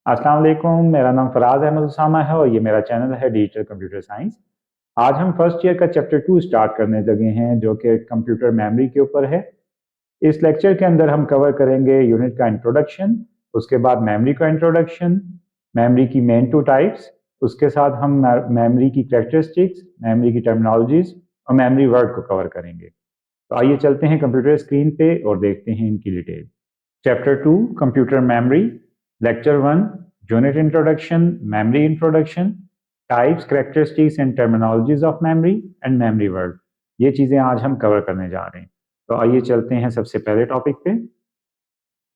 अस्सलाम वालेकुम, मेरा नाम फराज अहमद उसामा है और ये मेरा चैनल है डिजिटल कंप्यूटर साइंस। आज हम फर्स्ट ईयर का चैप्टर 2 स्टार्ट करने लगे हैं जो कि कंप्यूटर मेमोरी के ऊपर है। इस लेक्चर के अंदर हम कवर करेंगे यूनिट का इंट्रोडक्शन, उसके बाद मेमोरी का इंट्रोडक्शन, मेमोरी की मेन टू टाइप्स, उसके साथ हम मेमोरी की कैरेक्टरिस्टिक्स, मेमोरी की टर्मिनोलॉजीज और मेमोरी वर्ड को कवर करेंगे। तो आइए चलते हैं कंप्यूटर स्क्रीन पे और देखते हैं इनकी detail. Chapter 2 computer memory, lecture 1 unit introduction, memory introduction, types, characteristics and terminologies of memory and memory word. ये चीज़ें आज हम कवर करने जा रहे हैं। तो आइए चलते हैं सबसे पहले टॉपिक पे।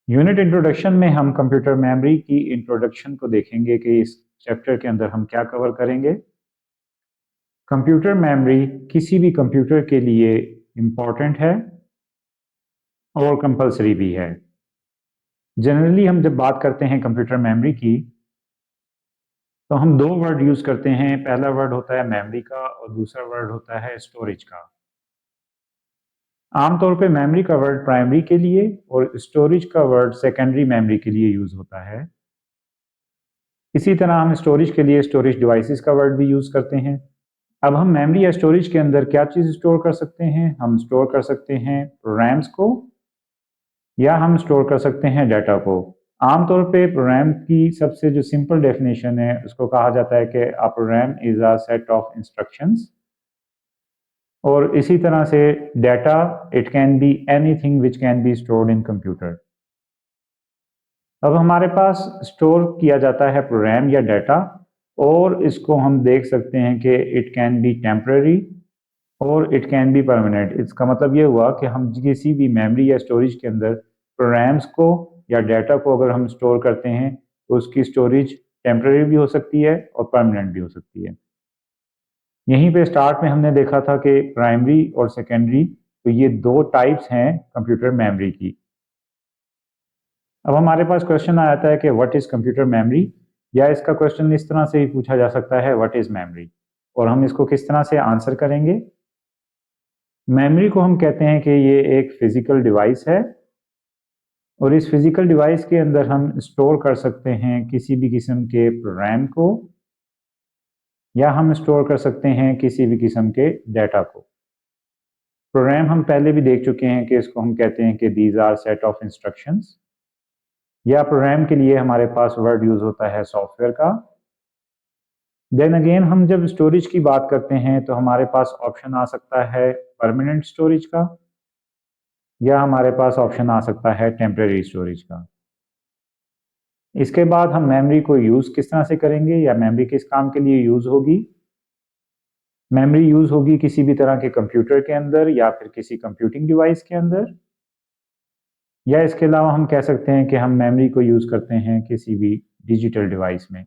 यूनिट इंट्रोडक्शन में हम कंप्यूटर मेमोरी की इंट्रोडक्शन को देखेंगे कि इस चैप्टर के अंदर हम क्या कवर करेंगे। कंप्यूटर मेमोरी किसी भी कंप्यूटर के लिए इम्पॉर्टेंट है और कंपलसरी भी है। जनरली हम जब बात करते हैं कंप्यूटर मेमोरी की तो हम दो वर्ड यूज करते हैं। पहला वर्ड होता है मेमोरी का और दूसरा वर्ड होता है स्टोरेज का। आमतौर पे मेमोरी का वर्ड प्राइमरी के लिए और स्टोरेज का वर्ड सेकेंडरी मेमोरी के लिए यूज होता है। इसी तरह हम स्टोरेज के लिए स्टोरेज डिवाइसेस का वर्ड भी यूज करते हैं। अब हम मेमोरी या स्टोरेज के अंदर क्या चीज स्टोर कर सकते हैं? हम स्टोर कर सकते हैं प्रोग्राम्स को या हम स्टोर कर सकते हैं डाटा को। आमतौर पे प्रोग्राम की सबसे जो सिंपल डेफिनेशन है उसको कहा जाता है कि a program is a set of instructions. और इसी तरह से data, it can be anything which can be stored in computer. अब हमारे पास स्टोर किया जाता है प्रोग्राम या डाटा और इसको हम देख सकते हैं कि इट कैन बी टेम्पररी और इट कैन बी परमानेंट। इसका मतलब ये हुआ कि हम किसी भी मेमोरी या स्टोरेज के अंदर प्रोग्राम्स को या डाटा को अगर हम स्टोर करते हैं तो उसकी स्टोरेज टेम्पररी भी हो सकती है और परमानेंट भी हो सकती है। यहीं पे स्टार्ट में हमने देखा था कि प्राइमरी और सेकेंडरी, तो ये दो टाइप्स हैं कंप्यूटर मेमोरी की। अब हमारे पास क्वेश्चन आ जाता है कि व्हाट इज कंप्यूटर मेमोरी, या इसका क्वेश्चन इस तरह से भी पूछा जा सकता है व्हाट इज मेमोरी, और हम इसको किस तरह से आंसर करेंगे। मेमोरी को हम कहते हैं कि ये एक फिजिकल डिवाइस है और इस फिजिकल डिवाइस के अंदर हम स्टोर कर सकते हैं किसी भी किस्म के प्रोग्राम को या हम स्टोर कर सकते हैं किसी भी किस्म के डाटा को। प्रोग्राम हम पहले भी देख चुके हैं कि इसको हम कहते हैं कि these are set of instructions, या प्रोग्राम के लिए हमारे पास वर्ड यूज होता है सॉफ्टवेयर का। देन अगेन हम जब स्टोरेज की बात करते हैं तो हमारे पास ऑप्शन आ सकता है परमानेंट स्टोरेज का या हमारे पास ऑप्शन आ सकता है टेम्परेरी स्टोरेज का। इसके बाद हम मेमोरी को यूज किस तरह से करेंगे या मेमोरी किस काम के लिए यूज होगी। मेमोरी यूज होगी किसी भी तरह के कंप्यूटर के अंदर या फिर किसी कंप्यूटिंग डिवाइस के अंदर, या इसके अलावा हम कह सकते हैं कि हम मेमोरी को यूज करते हैं किसी भी डिजिटल डिवाइस में।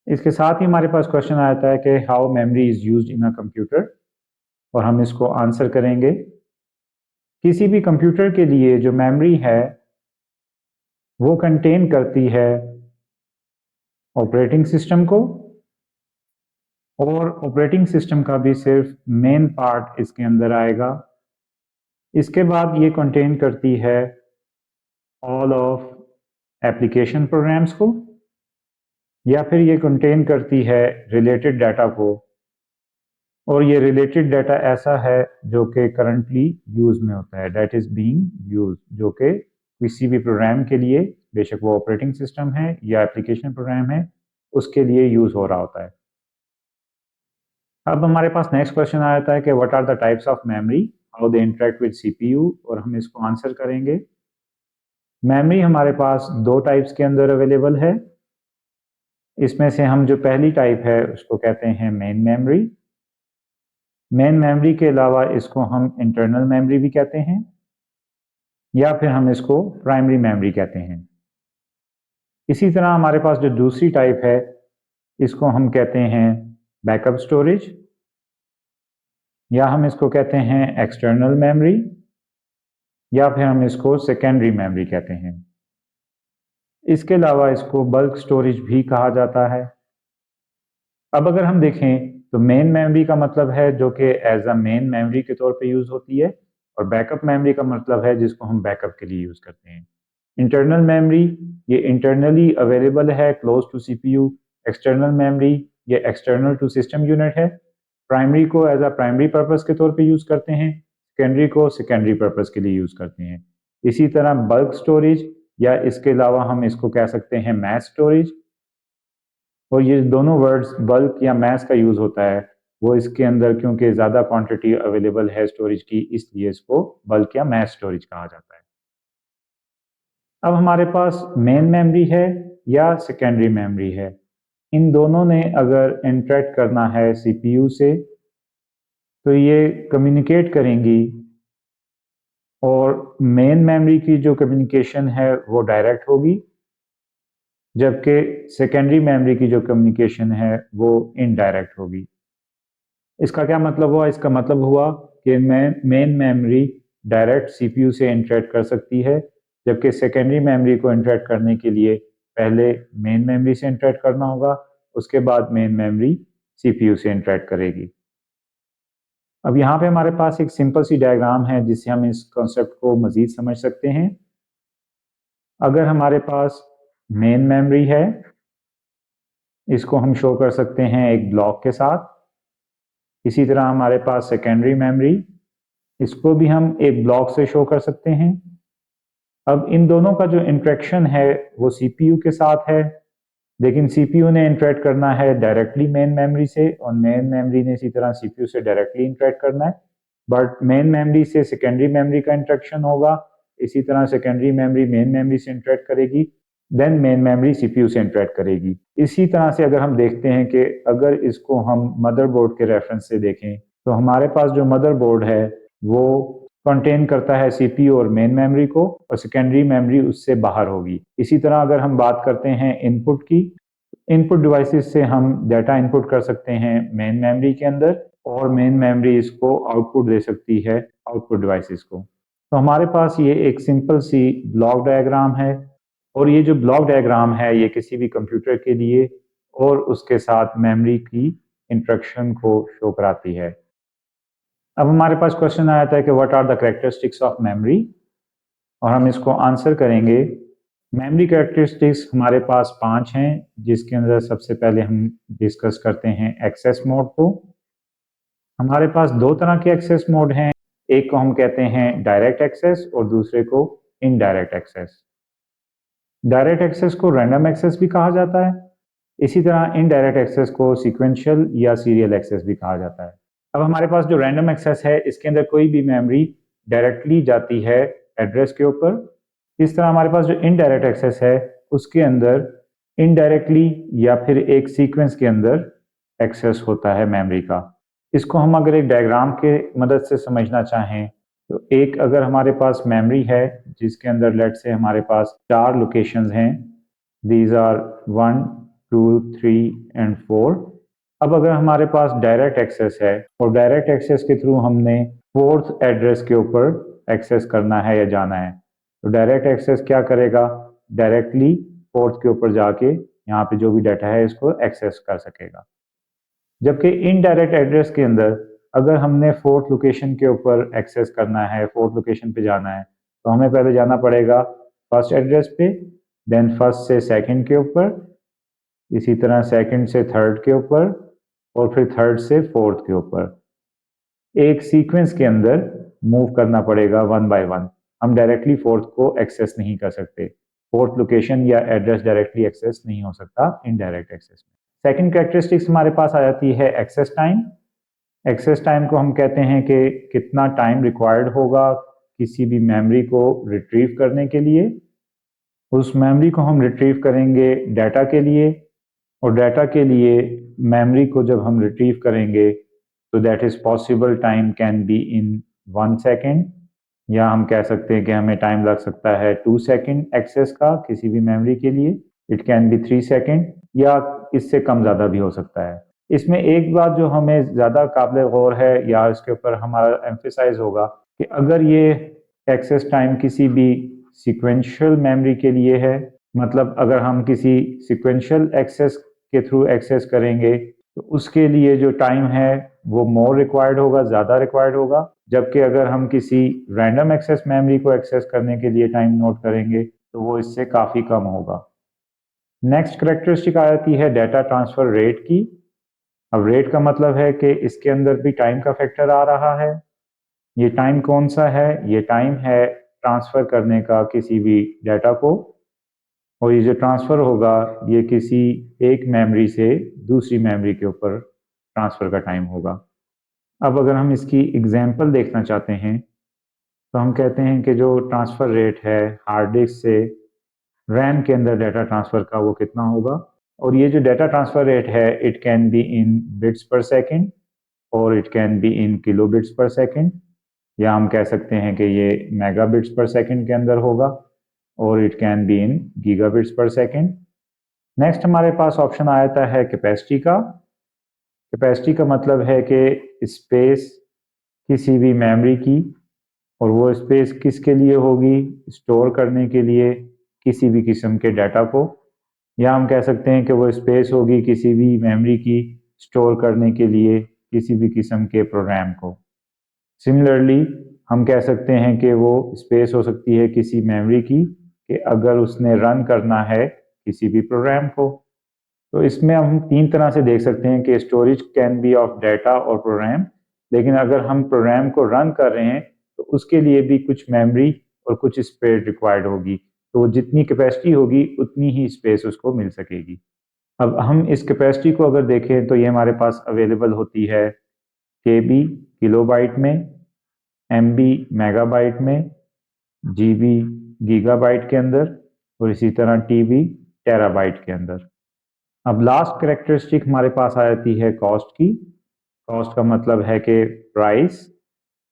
इसके साथ ही हमारे पास क्वेश्चन आ जाता है कि how memory is used in a computer, और हम इसको आंसर करेंगे। किसी भी कंप्यूटर के लिए जो मेमोरी है वो कंटेन करती है ऑपरेटिंग सिस्टम को, और ऑपरेटिंग सिस्टम का भी सिर्फ मेन पार्ट इसके अंदर आएगा। इसके बाद ये कंटेन करती है ऑल ऑफ एप्लीकेशन प्रोग्राम्स को, या फिर ये कंटेन करती है रिलेटेड डाटा को, और ये रिलेटेड डाटा ऐसा है जो कि करंटली यूज में होता है, दैट इज बीइंग यूज, जो कि किसी भी प्रोग्राम के लिए, बेशक वो ऑपरेटिंग सिस्टम है या एप्लीकेशन प्रोग्राम है, उसके लिए यूज हो रहा होता है। अब हमारे पास नेक्स्ट क्वेश्चन आ जाता है कि what are the types of memory, how they interact with CPU, और हम इसको आंसर करेंगे। मेमोरी हमारे पास दो टाइप्स के अंदर अवेलेबल है। इसमें से हम जो पहली टाइप है उसको कहते हैं मेन मेमोरी। मेन मेमोरी के अलावा इसको हम इंटरनल मेमोरी भी कहते हैं या फिर हम इसको प्राइमरी मेमोरी कहते हैं। इसी तरह हमारे पास जो दूसरी टाइप है इसको हम कहते हैं बैकअप स्टोरेज, या हम इसको कहते हैं एक्सटर्नल मेमोरी, या फिर हम इसको सेकेंडरी मेमोरी कहते हैं। इसके अलावा इसको बल्क स्टोरेज भी कहा जाता है। अब अगर हम देखें तो मेन मेमोरी का मतलब है जो कि एज अ मेन मेमोरी के तौर पे यूज होती है, और बैकअप मेमोरी का मतलब है जिसको हम बैकअप के लिए यूज करते हैं। इंटरनल मेमोरी ये इंटरनली अवेलेबल है close to CPU. External memory ये एक्सटर्नल टू सिस्टम यूनिट है। प्राइमरी को एज अ प्राइमरी पर्पस के तौर पे यूज़ करते हैं, सेकेंडरी को सेकेंडरी पर्पस के लिए यूज़ करते हैं। इसी तरह बल्क स्टोरेज या इसके अलावा हम इसको कह सकते हैं मैस स्टोरेज, और ये दोनों वर्ड्स बल्क या मैस का यूज़ होता है वो इसके अंदर क्योंकि ज़्यादा क्वांटिटी अवेलेबल है स्टोरेज की, इसलिए इसको बल्क या मैस स्टोरेज कहा जाता है। अब हमारे पास मेन मेमोरी है या सेकेंडरी मेमोरी है, इन दोनों ने अगर इंटरेक्ट करना है सीपीयू से तो ये कम्युनिकेट करेंगी, और मेन मेमोरी की जो कम्युनिकेशन है वो डायरेक्ट होगी, जबकि सेकेंडरी मेमोरी की जो कम्युनिकेशन है वो इनडायरेक्ट होगी। इसका क्या मतलब हुआ? इसका मतलब हुआ कि मेन मेमोरी डायरेक्ट सीपीयू से इंटरेक्ट कर सकती है, जबकि सेकेंडरी मेमोरी को इंटरेक्ट करने के लिए पहले मेन मेमोरी से इंटरेक्ट करना होगा, उसके बाद मेन मेमोरी सीपीयू से इंटरेक्ट करेगी। अब यहाँ पे हमारे पास एक सिंपल सी डायग्राम है जिससे हम इस कॉन्सेप्ट को मज़ीद समझ सकते हैं। अगर हमारे पास मेन मेमोरी है, इसको हम शो कर सकते हैं एक ब्लॉक के साथ। इसी तरह हमारे पास सेकेंडरी मेमोरी, इसको भी हम एक ब्लॉक से शो कर सकते हैं। अब इन दोनों का जो इंटरेक्शन है वो सीपीयू के साथ है, लेकिन सीपीयू ने इंटरेक्ट करना है डायरेक्टली मेन मेमोरी से, और मेन मेमोरी ने इसी तरह सीपीयू से डायरेक्टली इंटरेक्ट करना है। बट मेन मेमोरी से सेकेंडरी मेमोरी का इंटरेक्शन होगा, इसी तरह सेकेंडरी मेमोरी मेन मेमोरी से इंटरेक्ट करेगी, देन मेन मेमोरी सीपीयू से इंटरेक्ट करेगी। इसी तरह से अगर हम देखते हैं कि अगर इसको हम मदरबोर्ड के रेफरेंस से देखें तो हमारे पास जो मदरबोर्ड है वो कंटेन करता है सीपीयू और मेन मेमोरी को, और सेकेंडरी मेमोरी उससे बाहर होगी। इसी तरह अगर हम बात करते हैं इनपुट की, इनपुट डिवाइसेस से हम डाटा इनपुट कर सकते हैं मेन मेमोरी के अंदर, और मेन मेमोरी इसको आउटपुट दे सकती है आउटपुट डिवाइसेस को। तो हमारे पास ये एक सिंपल सी ब्लॉक डायग्राम है, और ये जो ब्लॉक डायग्राम है ये किसी भी कंप्यूटर के लिए और उसके साथ मेमोरी की इंटरेक्शन को शो कराती है। अब हमारे पास क्वेश्चन आया था कि what are the characteristics of memory, और हम इसको आंसर करेंगे। मेमोरी कैरेक्टरिस्टिक्स हमारे पास 5 हैं, जिसके अंदर सबसे पहले हम डिस्कस करते हैं एक्सेस मोड को। हमारे पास दो तरह के एक्सेस मोड हैं, एक को हम कहते हैं डायरेक्ट एक्सेस और दूसरे को इनडायरेक्ट एक्सेस। डायरेक्ट एक्सेस को रैंडम एक्सेस भी कहा जाता है, इसी तरह इनडायरेक्ट एक्सेस को सीक्वेंशियल या सीरियल एक्सेस भी कहा जाता है। अब हमारे पास जो रैंडम एक्सेस है इसके अंदर कोई भी मेमोरी डायरेक्टली जाती है एड्रेस के ऊपर। इस तरह हमारे पास जो इनडायरेक्ट एक्सेस है उसके अंदर इनडायरेक्टली या फिर एक सीक्वेंस के अंदर एक्सेस होता है मेमोरी का। इसको हम अगर एक डायग्राम के मदद से समझना चाहें तो एक अगर हमारे पास मेमोरी है जिसके अंदर लेट से हमारे पास 4 लोकेशंस हैं, दीज आर 1 2 3 एंड 4। अब अगर हमारे पास डायरेक्ट एक्सेस है और डायरेक्ट एक्सेस के थ्रू हमने 4th एड्रेस के ऊपर एक्सेस करना है या जाना है, तो डायरेक्ट एक्सेस क्या करेगा, डायरेक्टली 4th के ऊपर जाके यहाँ पे जो भी डाटा है इसको एक्सेस कर सकेगा। जबकि इनडायरेक्ट एड्रेस के अंदर अगर हमने 4th लोकेशन के ऊपर एक्सेस करना है, 4th लोकेशन पे जाना है, तो हमें पहले जाना पड़ेगा फर्स्ट एड्रेस पे, देन फर्स्ट से सेकंड के ऊपर, इसी तरह सेकंड से थर्ड के ऊपर, और फिर थर्ड से फोर्थ के ऊपर एक सीक्वेंस के अंदर मूव करना पड़ेगा 1 बाय 1। हम डायरेक्टली फोर्थ को एक्सेस नहीं कर सकते, फोर्थ लोकेशन या एड्रेस डायरेक्टली एक्सेस नहीं हो सकता इनडायरेक्ट एक्सेस में। सेकंड कैरेक्टरिस्टिक्स हमारे पास आ जाती है एक्सेस टाइम। एक्सेस टाइम को हम कहते हैं कि कितना टाइम रिक्वायर्ड होगा किसी भी मेमोरी को रिट्रीव करने के लिए। उस मेमोरी को हम रिट्रीव करेंगे डाटा के लिए, और डाटा के लिए मेमोरी को जब हम रिट्रीव करेंगे तो that is possible time can be in 1 second, या हम कह सकते हैं कि हमें टाइम लग सकता है 2 सेकेंड एक्सेस का किसी भी मेमोरी के लिए। इट कैन बी 3 सेकेंड या इससे कम ज़्यादा भी हो सकता है। इसमें एक बात जो हमें ज़्यादा काबिल गौर है या इसके ऊपर हमारा एम्फेसाइज होगा कि अगर ये एक्सेस टाइम किसी भी सिक्वेंशियल मेमोरी के लिए है, मतलब अगर हम किसी सिक्वेंशियल एक्सेस के थ्रू एक्सेस करेंगे तो उसके लिए जो टाइम है वो मोर रिक्वायर्ड होगा, ज़्यादा रिक्वायर्ड होगा। जबकि अगर हम किसी रैंडम एक्सेस मेमोरी को एक्सेस करने के लिए टाइम नोट करेंगे तो वो इससे काफ़ी कम होगा। नेक्स्ट करेक्टरिस्टिक आ जाती है डाटा ट्रांसफ़र रेट की। अब रेट का मतलब है कि इसके अंदर भी टाइम का फैक्टर आ रहा है। ये टाइम कौन सा है? ये टाइम है ट्रांसफ़र करने का किसी भी डाटा को, और ये जो ट्रांसफ़र होगा ये किसी एक मेमोरी से दूसरी मेमोरी के ऊपर ट्रांसफ़र का टाइम होगा। अब अगर हम इसकी एग्जांपल देखना चाहते हैं तो हम कहते हैं कि जो ट्रांसफ़र रेट है हार्ड डिस्क से रैम के अंदर डाटा ट्रांसफ़र का वो कितना होगा। और ये जो डाटा ट्रांसफ़र रेट है it can be in bits पर सेकेंड और it can be in kilo bits पर सेकेंड, या हम कह सकते हैं कि ये मेगा बिट्स पर सेकेंड के अंदर होगा और it can be in giga bits पर सेकेंड। नेक्स्ट हमारे पास ऑप्शन आ जाता है कैपेसिटी का। कैपेसिटी का मतलब है कि स्पेस किसी भी मेमोरी की, और वो स्पेस किसके लिए होगी? स्टोर करने के लिए किसी भी किस्म के डाटा को, या हम कह सकते हैं कि वो स्पेस होगी किसी भी मेमोरी की स्टोर करने के लिए किसी भी किस्म के प्रोग्राम को। सिमिलरली हम कह सकते हैं कि वो स्पेस हो सकती है किसी मेमोरी की कि अगर उसने रन करना है किसी भी प्रोग्राम को। तो इसमें हम तीन तरह से देख सकते हैं कि storage can be of data और प्रोग्राम, लेकिन अगर हम प्रोग्राम को रन कर रहे हैं तो उसके लिए भी कुछ मेमोरी और कुछ स्पेस रिक्वायर्ड होगी, तो वो जितनी कैपेसिटी होगी उतनी ही स्पेस उसको मिल सकेगी। अब हम इस कैपेसिटी को अगर देखें तो ये हमारे पास अवेलेबल होती है केबी किलोबाइट में, एमबी मेगाबाइट में, जीबी गीगाबाइट के अंदर, और इसी तरह टीबी टेराबाइट के अंदर। अब लास्ट कैरेक्टरिस्टिक हमारे पास आ जाती है कॉस्ट की। कॉस्ट का मतलब है कि प्राइस।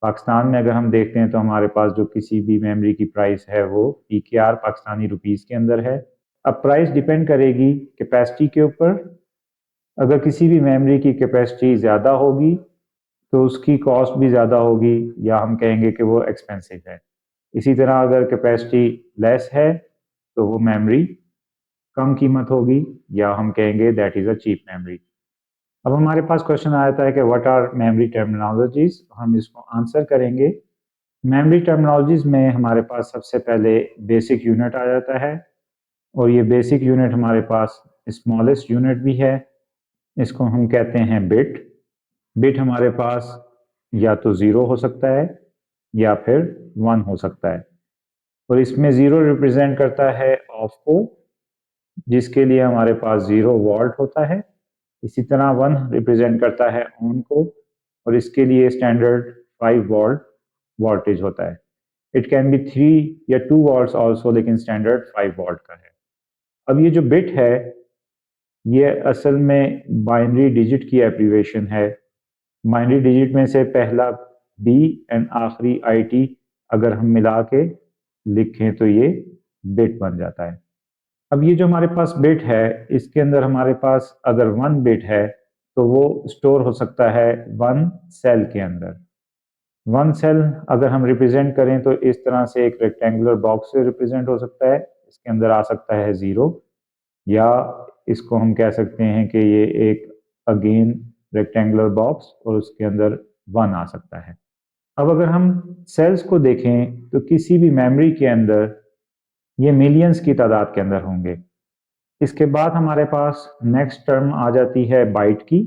पाकिस्तान में अगर हम देखते हैं तो हमारे पास जो किसी भी मेमोरी की प्राइस है वो PKR पाकिस्तानी रुपीस के अंदर है। अब प्राइस डिपेंड करेगी कैपेसिटी के ऊपर। अगर किसी भी मेमोरी की कैपेसिटी ज़्यादा होगी तो उसकी कॉस्ट भी ज़्यादा होगी, या हम कहेंगे कि वो एक्सपेंसिव है। इसी तरह अगर कैपेसिटी लेस है तो वो मेमोरी कम कीमत होगी, या हम कहेंगे that is a cheap memory. अब हमारे पास क्वेश्चन आ जाता है कि व्हाट आर मेमोरी टर्मिनोलॉजीज। हम इसको आंसर करेंगे। मेमोरी टर्मिनोलॉजीज में हमारे पास सबसे पहले बेसिक यूनिट आ जाता है, और ये बेसिक यूनिट हमारे पास स्मॉलेस्ट यूनिट भी है। इसको हम कहते हैं बिट। बिट हमारे पास या तो ज़ीरो हो सकता है या फिर 1 हो सकता है, और इसमें ज़ीरो रिप्रेजेंट करता है ऑफ को, जिसके लिए हमारे पास 0 वोल्ट होता है। इसी तरह 1 रिप्रेजेंट करता है ऑन को, और इसके लिए स्टैंडर्ड 5 वोल्ट वोल्टेज होता है। इट कैन बी 3 या 2 वोल्ट्स ऑल्सो, लेकिन स्टैंडर्ड 5 वोल्ट का है। अब ये जो बिट है ये असल में बाइनरी डिजिट की एब्रीवेशन है। बाइनरी डिजिट में से पहला बी एंड आखिरी IT अगर हम मिला के लिखें तो ये बिट बन जाता है। अब ये जो हमारे पास बिट है इसके अंदर हमारे पास अगर 1 बिट है तो वो स्टोर हो सकता है 1 सेल के अंदर। 1 सेल अगर हम रिप्रेजेंट करें तो इस तरह से एक रेक्टेंगुलर बॉक्स से रिप्रेजेंट हो सकता है। इसके अंदर आ सकता है 0, या इसको हम कह सकते हैं कि ये एक अगेन रेक्टेंगुलर बॉक्स और उसके अंदर 1 आ सकता है। अब अगर हम सेल्स को देखें तो किसी भी मेमोरी के अंदर ये मिलियंस की तादाद के अंदर होंगे। इसके बाद हमारे पास नेक्स्ट टर्म आ जाती है बाइट की।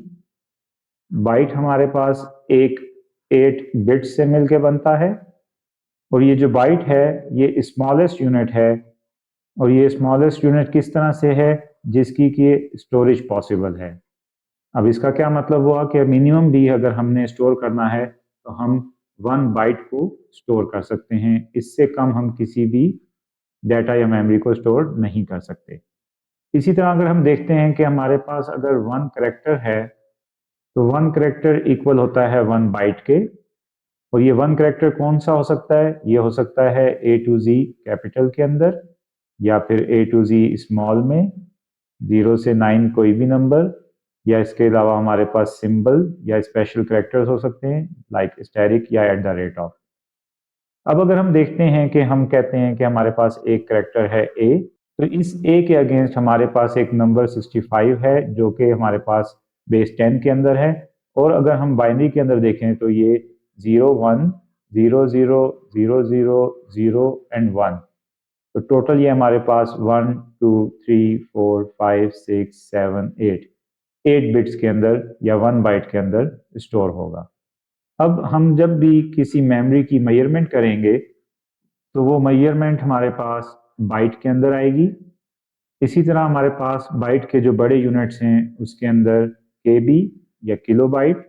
बाइट हमारे पास एक 8 बिट्स से मिलकर बनता है, और ये जो बाइट है ये स्मॉलेस्ट यूनिट है, और ये स्मॉलेस्ट यूनिट किस तरह से है? जिसकी कि स्टोरेज पॉसिबल है। अब इसका क्या मतलब हुआ कि मिनिमम भी अगर हमने स्टोर करना है तो हम 1 बाइट को स्टोर कर सकते हैं। इससे कम हम किसी भी डाटा या मेमोरी को स्टोर नहीं कर सकते। इसी तरह अगर हम देखते हैं कि हमारे पास अगर 1 करेक्टर है तो 1 करेक्टर इक्वल होता है 1 बाइट के, और ये 1 करेक्टर कौन सा हो सकता है? ये हो सकता है A to Z कैपिटल के अंदर, या फिर A to Z स्मॉल में 0 से 9 कोई भी नंबर, या इसके अलावा हमारे पास सिंबल या स्पेशल करेक्टर्स हो सकते हैं लाइक स्टैरिक या @ऑफ। अब अगर हम देखते हैं कि हम कहते हैं कि हमारे पास एक करेक्टर है A, तो इस A के अगेंस्ट हमारे पास एक नंबर 65 है जो कि हमारे पास बेस 10 के अंदर है, और अगर हम बाइनरी के अंदर देखें तो ये 0 1 0 0 0 0 0 एंड 1 तो टोटल ये हमारे पास 1 2 3 4 5 6 7 8 बिट्स के अंदर या 1 बाइट के अंदर स्टोर होगा। अब हम जब भी किसी मेमोरी की मेजरमेंट करेंगे तो वो मेजरमेंट हमारे पास बाइट के अंदर आएगी। इसी तरह हमारे पास बाइट के जो बड़े यूनिट्स हैं उसके अंदर केबी या किलोबाइट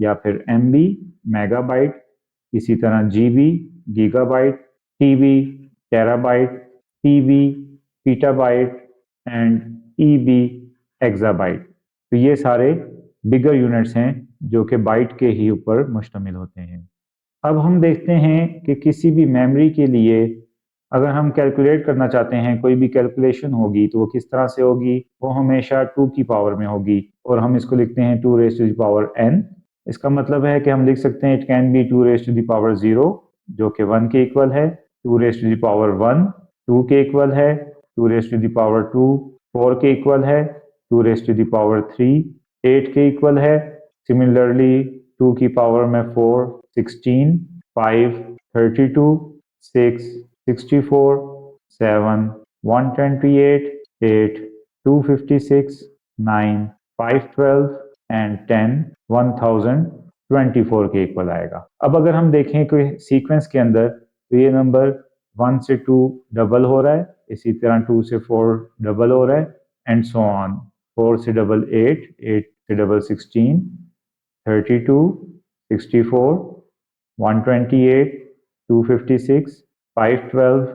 या फिर एमबी मेगाबाइट, इसी तरह GB gigabyte, TB terabyte, TB petabyte and EB exabyte. तो ये सारे बिगर यूनिट्स हैं जो कि बाइट के ही ऊपर मुश्तमिल होते हैं। अब हम देखते हैं कि किसी भी मेमोरी के लिए अगर हम कैलकुलेट करना चाहते हैं, कोई भी कैलकुलेशन होगी तो वो किस तरह से होगी, वो हमेशा 2 की पावर में होगी और हम इसको लिखते हैं 2 raise to the power n। इसका मतलब है कि हम लिख सकते हैं it can be 2 raise to the power 0 जो कि 1 के इक्वल है, 2 रेज़ टू द पावर 1 2 के इक्वल है, 2 रेज़ टू द पावर 2 4 के इक्वल है, 2 रेज़ टू द पावर 3 8 के इक्वल है। सिमिलरली 2 की पावर में 4 16 5 32 6 64 7 128 8 256 9 512 एंड 10 1024 के इक्वल आएगा। अब अगर हम देखें कोई सीक्वेंस के अंदर तो ये नंबर 1 से 2 डबल हो रहा है, इसी तरह 2 से 4 डबल हो रहा है एंड सो ऑन। 4 से डबल 8 8 से डबल 16 32 64 128 256 512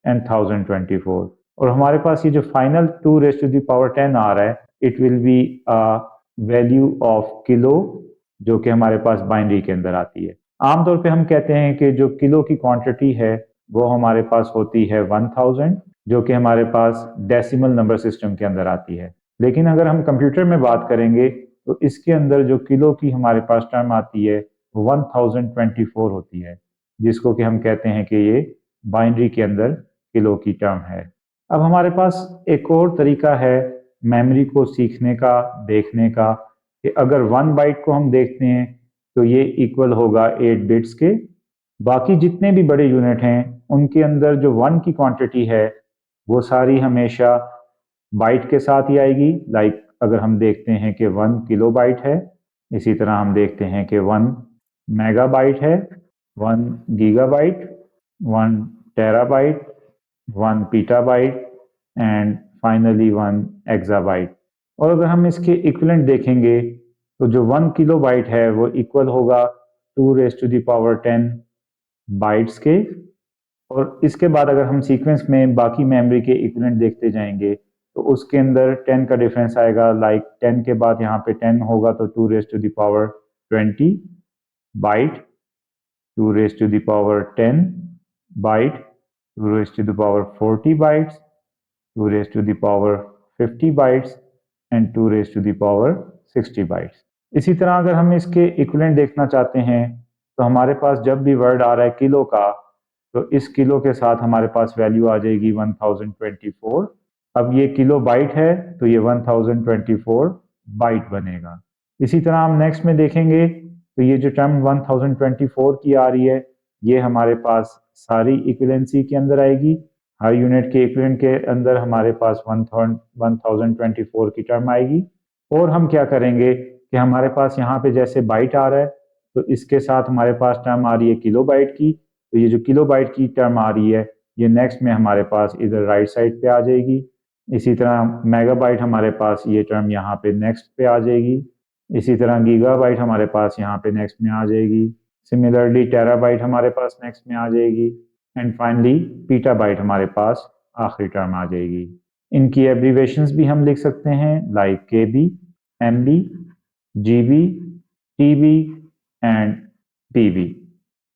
एंड 1024। और हमारे पास ये जो final 2 raise to the power 10 आ रहा है, it will be a value of kilo जो कि हमारे पास बाइनरी के अंदर आती है। आमतौर पे हम कहते हैं कि जो किलो की क्वांटिटी है वो हमारे पास होती है 1000 जो कि हमारे पास डेसिमल नंबर सिस्टम के अंदर आती है। लेकिन अगर हम कंप्यूटर में बात करेंगे तो इसके अंदर जो किलो की हमारे पास टर्म आती है वो 1024 होती है, जिसको कि हम कहते हैं कि ये बाइनरी के अंदर किलो की टर्म है। अब हमारे पास एक और तरीका है मेमोरी को सीखने का, देखने का, कि अगर 1 बाइट को हम देखते हैं तो ये इक्वल होगा 8 बिट्स के। बाकी जितने भी बड़े यूनिट हैं उनके अंदर जो 1 की क्वांटिटी है वो सारी हमेशा बाइट के साथ ही आएगी। लाइक अगर हम देखते हैं कि 1 किलोबाइट है, इसी तरह हम देखते हैं कि 1 मेगाबाइट है, 1 gigabyte, 1 terabyte, 1 petabyte and finally 1 exabyte. और अगर हम इसके इक्विवेलेंट देखेंगे तो जो 1 किलोबाइट है वो इक्वल होगा 2 raise to the power 10 bytes के। और इसके बाद अगर हम सीक्वेंस में बाकी मेमोरी के इक्विवेलेंट देखते जाएंगे तो उसके अंदर 10 का डिफरेंस आएगा। लाइक 10 के बाद यहाँ पे 10 होगा तो 2 raise to the power 20 byte, 2 raise to the power 10 byte, 2 raise to the power 40 bytes, 2 raise to the power 50 bytes and 2 raise to the power 60 bytes. इसी तरह अगर हम इसके इक्विवेलेंट देखना चाहते हैं तो हमारे पास जब भी वर्ड आ रहा है किलो का तो इस किलो के साथ हमारे पास वैल्यू आ जाएगी 1024। अब ये किलो बाइट है तो ये 1024 बाइट बनेगा। इसी तरह हम नेक्स्ट में देखेंगे तो ये जो टर्म 1024 की आ रही है ये हमारे पास सारी इक्विवेलेंसी के अंदर आएगी। हर यूनिट के इक्विवेलेंट के अंदर हमारे पास 1024 की टर्म आएगी। और हम क्या करेंगे कि हमारे पास यहाँ पे जैसे बाइट आ रहा है तो इसके साथ हमारे पास टर्म आ रही है किलो बाइट की, तो ये जो किलो बाइट की टर्म आ रही है ये नेक्स्ट में हमारे पास इधर राइट साइड पे आ जाएगी। इसी तरह मेगाबाइट हमारे पास ये टर्म यहाँ पे नेक्स्ट पे आ जाएगी। इसी तरह गीगाबाइट हमारे पास यहाँ पे नेक्स्ट में आ जाएगी। सिमिलरली टेराबाइट हमारे पास नेक्स्ट में आ जाएगी एंड फाइनली पीटाबाइट हमारे पास आखिरी टर्म आ जाएगी। इनकी एब्रीवेशंस भी हम लिख सकते हैं like KB, MB, GB, TB and PB.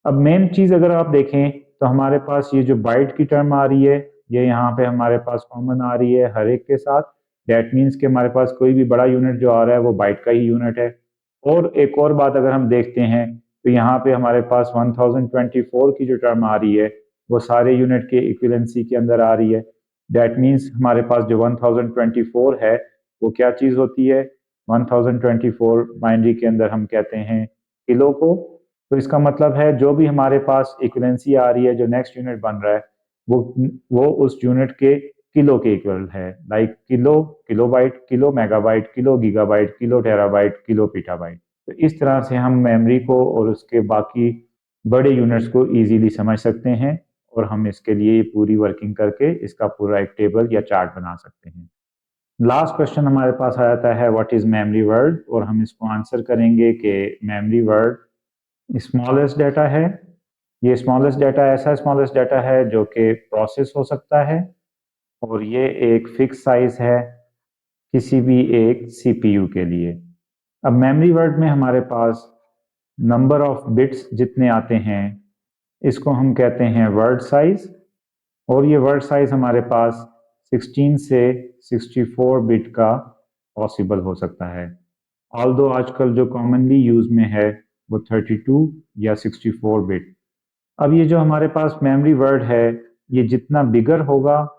अब मेन चीज़ अगर आप देखें तो हमारे पास ये जो बाइट की टर्म आ रही है ये यहाँ पे हमारे पास कॉमन आ रही है हर एक के साथ। दैट मीन्स कि हमारे पास कोई भी बड़ा यूनिट जो आ रहा है वो बाइट का ही यूनिट है। और एक और बात अगर हम देखते हैं तो यहाँ पे हमारे पास 1024 की जो टर्म आ रही है वो सारे यूनिट के इक्विवेलेंसी के अंदर आ रही है। दैट मीन्स हमारे पास जो 1024 है वो क्या चीज़ होती है, 1024 बाइनरी के अंदर हम कहते हैं किलो को। तो इसका मतलब है जो भी हमारे पास इक्विवेलेंसी आ रही है, जो नेक्स्ट यूनिट बन रहा है वो उस यूनिट के किलो के इक्वल है, like kilo, kilobyte, kilo megabyte, kilo gigabyte, kilo terabyte, kilo petabyte. तो इस तरह से हम मेमोरी को और उसके बाकी बड़े यूनिट्स को इजीली समझ सकते हैं और हम इसके लिए पूरी वर्किंग करके इसका पूरा एक टेबल या चार्ट बना सकते हैं। लास्ट क्वेश्चन हमारे पास आ जाता है व्हाट इज मेमोरी वर्ड, और हम इसको आंसर करेंगे कि मेमोरी वर्ड स्मॉलेस्ट डाटा है। ये स्मॉलेस्ट डाटा ऐसा स्मॉलेस्ट डाटा है जो कि प्रोसेस हो सकता है और ये एक फिक्स साइज है किसी भी एक सीपीयू के लिए। अब मेमोरी वर्ड में हमारे पास नंबर ऑफ बिट्स जितने आते हैं इसको हम कहते हैं वर्ड साइज, और ये वर्ड साइज हमारे पास 16 से 64 बिट का पॉसिबल हो सकता है। ऑल्दो आजकल जो कॉमनली यूज में है वो 32 या 64 बिट। अब ये जो हमारे पास मेमोरी वर्ड है ये जितना बिगर होगा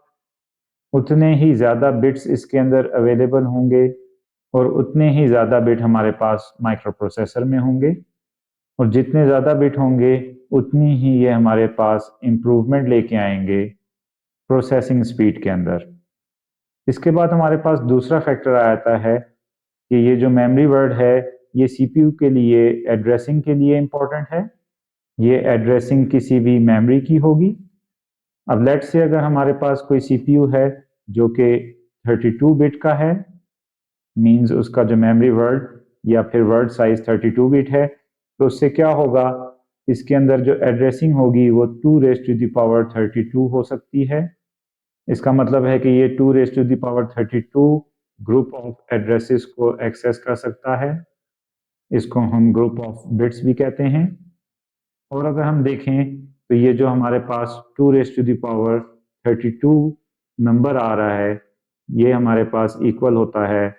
उतने ही ज़्यादा बिट्स इसके अंदर अवेलेबल होंगे और उतने ही ज़्यादा बिट हमारे पास माइक्रो प्रोसेसर में होंगे, और जितने ज़्यादा बिट होंगे उतनी ही ये हमारे पास इम्प्रूवमेंट लेके आएंगे प्रोसेसिंग स्पीड के अंदर। इसके बाद हमारे पास दूसरा फैक्टर आ जाता है कि ये जो मेमोरी वर्ड है ये सीपीयू के लिए एड्रेसिंग के लिए इम्पोर्टेंट है। ये एड्रेसिंग किसी भी मेमोरी की होगी। अब लेट से अगर हमारे पास कोई सीपीयू है जो कि 32 बिट का है, मींस उसका जो मेमोरी वर्ड या फिर वर्ड साइज 32 बिट है, तो उससे क्या होगा, इसके अंदर जो एड्रेसिंग होगी वो 2⁻32 हो सकती है। इसका मतलब है कि ये 2⁻32 ग्रुप ऑफ एड्रेसेस को एक्सेस कर सकता है। इसको हम ग्रुप ऑफ बिट्स भी कहते हैं। और अगर हम देखें तो ये जो हमारे पास 2⁻32 नंबर आ रहा है ये हमारे पास इक्वल होता है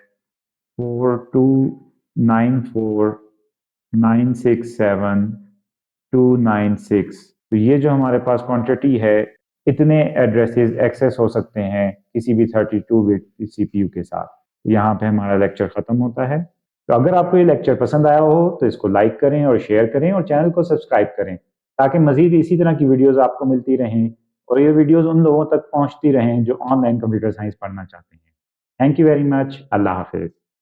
4294967 तो ये जो हमारे पास क्वांटिटी है इतने एड्रेसेस एक्सेस हो सकते हैं किसी भी 32 बिट सीपीयू के साथ। यहाँ पे हमारा लेक्चर खत्म होता है। तो अगर आपको ये लेक्चर पसंद आया हो तो इसको लाइक करें और शेयर करें और चैनल को सब्सक्राइब करें ताकि मजीद इसी तरह की वीडियोस आपको मिलती रहें और ये वीडियोस उन लोगों तक पहुंचती रहें जो ऑनलाइन कंप्यूटर साइंस पढ़ना चाहते हैं। Thank you very much. Allah Hafiz.